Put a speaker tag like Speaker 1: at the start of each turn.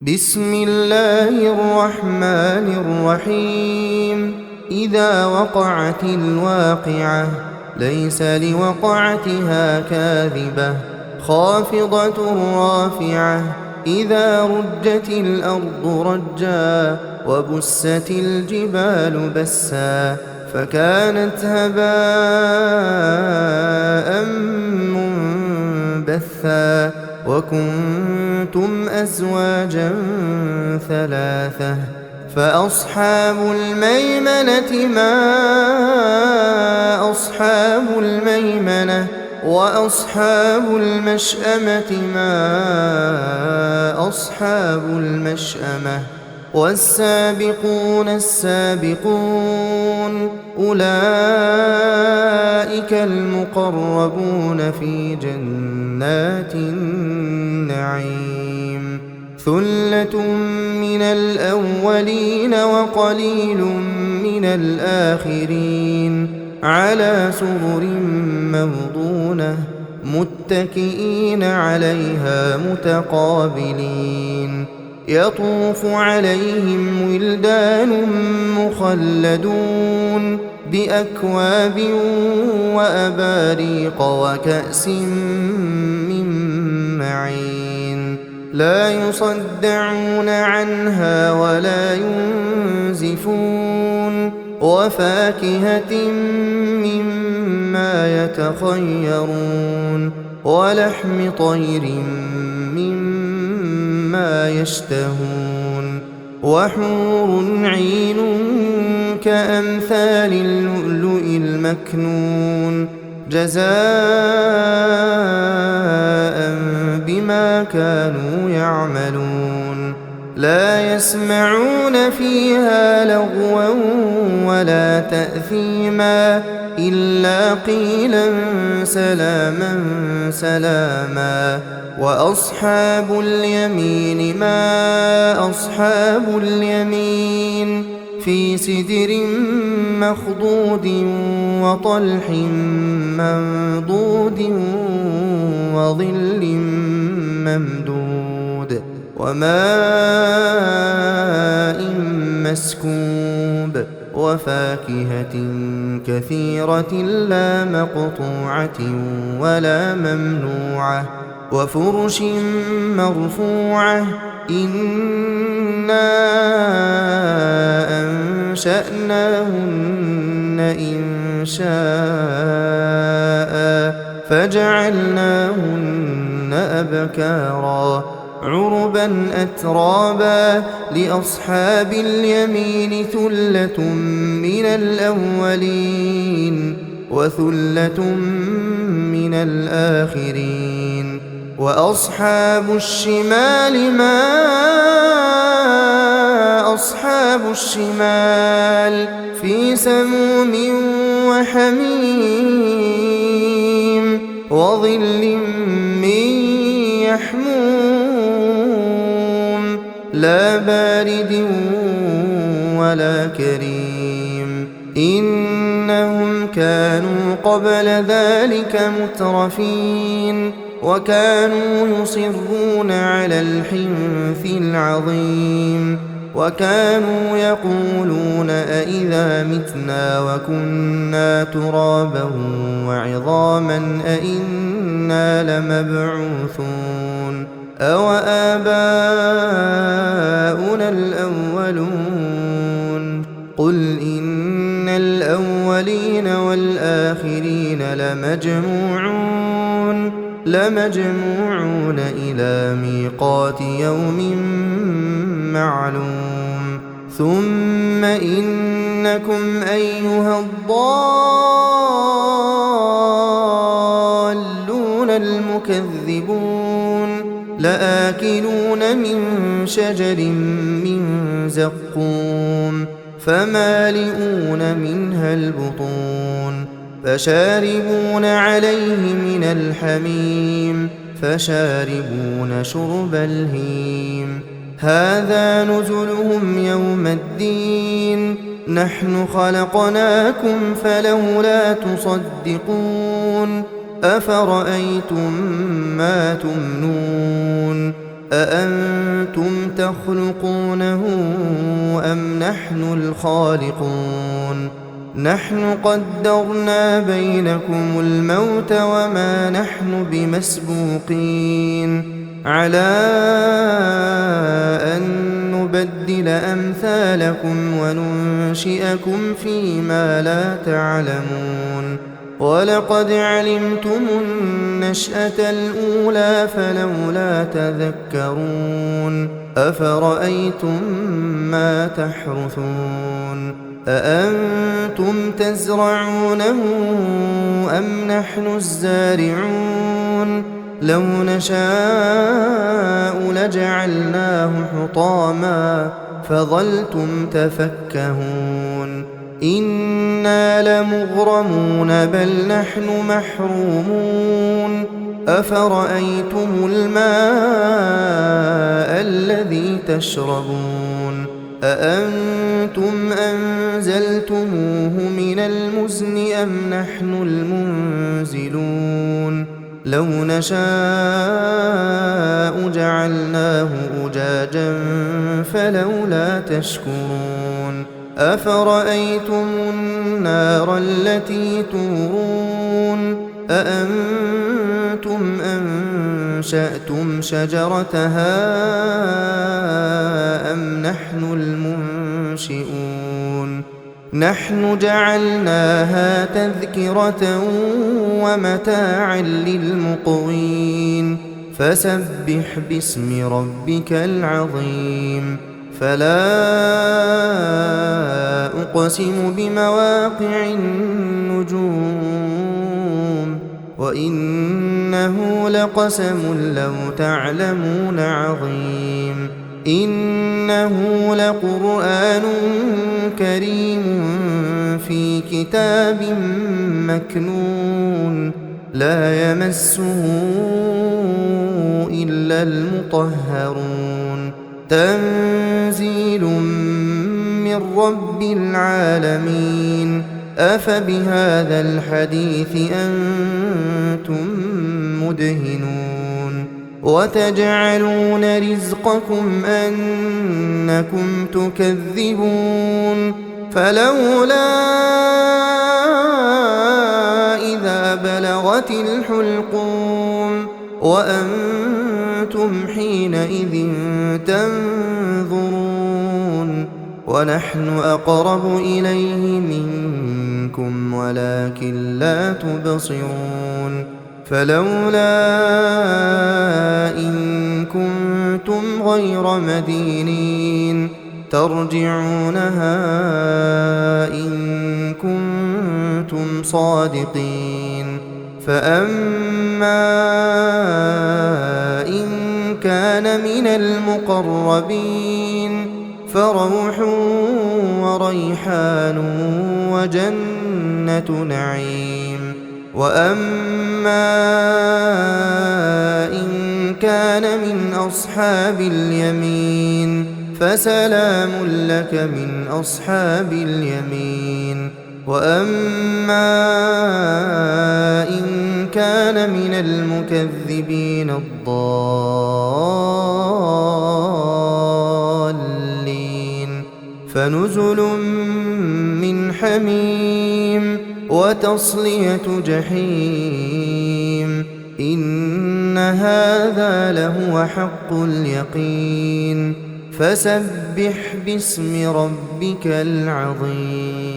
Speaker 1: بسم الله الرحمن الرحيم. إذا وقعت الواقعة ليس لوقعتها كاذبة خافضة رافعة. إذا رجت الأرض رجا وبست الجبال بسا فكانت هباء منبثا وكنتم أزواجا ثلاثة فأصحاب الميمنة ما أصحاب الميمنة وأصحاب المشأمة ما أصحاب المشأمة والسابقون السابقون أولئك المقربون في جنات النعيم. ثلة من الأولين وقليل من الآخرين على سرر موضونة متكئين عليها متقابلين. يطوف عليهم ولدان مخلدون بأكواب وأباريق وكأس من معين لا يصدعون عنها ولا ينزفون وفاكهة مما يتخيرون ولحم طير مما يشتهون وحور عين كأمثال اللؤلؤ المكنون جزاء بما كانوا يعملون. لا يسمعون فيها لغوا ولا تأثيما إلا قيلا سلاما سلاما. وأصحاب اليمين ما أصحاب اليمين في سدر مخضود وطلح منضود وظل ممدود وماء مسكوب وفاكهة كثيرة لا مقطوعة ولا ممنوعة وفرش مرفوعة. إنا أنشأناهن إنشاء فجعلناهن أبكارا عربا أترابا. لأصحاب اليمين ثلة من الأولين وثلة من الآخرين. وأصحاب الشمال ما أصحاب الشمال في سموم وحميم وظل من يحموم لا بارد ولا كريم. إنهم كانوا قبل ذلك مترفين وكانوا يصرون على الحنث العظيم وكانوا يقولون أئذا متنا وكنا ترابا وعظاما أئنا لمبعوثون أو آباؤنا الأولون. قل إن الأولين والآخرين لمجموعون إلى ميقات يوم معلوم. ثم إنكم أيها الضالون المكذبون لآكلون من شجر من زقوم فمالئون منها البطون فشاربون عليه من الحميم فشاربون شرب الهيم. هذا نزلهم يوم الدين نحن خلقناكم فلولا تصدقون. أفرأيتم ما تمنون أأنتم تخلقونه أم نحن الخالقون نحن قدرنا بينكم الموت وما نحن بمسبوقين على أن نبدل أمثالكم وننشئكم فيما لا تعلمون ولقد علمتم النشأة الأولى فلولا تذكرون أفرأيتم ما تحرثون أأنتم تزرعونه أم نحن الزارعون لو نشاء لجعلناه حطاما فظلتم تفكهون إنا لمغرمون بل نحن محرومون أفرأيتم الماء الذي تشربون أأنتم أنزلتموه من المزن أم نحن المنزلون لو نشاء جعلناه أجاجا فلولا تشكرون أفرأيتم النار التي تورون أأنتم أنشأتم شجرتها أم نحن المنشئون نحن جعلناها تذكرة ومتاعا للمقوين فسبح باسم ربك العظيم فلا أقسم بمواقع النجوم وإنه لقسم لو تعلمون عظيم إنه لقرآن كريم في كتاب مكنون لا يمسه إلا المطهرون تنزيل من رب العالمين أفبهذا الحديث أنتم مدهنون وتجعلون رزقكم أنكم تكذبون فلولا إذا بلغت الحلقوم وأنتم حينئذ تنظرون ونحن أقرب إليه منكم ولكن لا تبصرون فلولا إن كنتم غير مدينين ترجعونها إن كنتم صادقين فأما إن كان من المقربين فروح وريحان وجنة نعيم وأما إن كان من أصحاب اليمين فسلام لك من أصحاب اليمين وأما إن كان من المكذبين الضالين فنزل من حميم وتصلية جحيم إن هذا لهو حق اليقين فسبح باسم ربك العظيم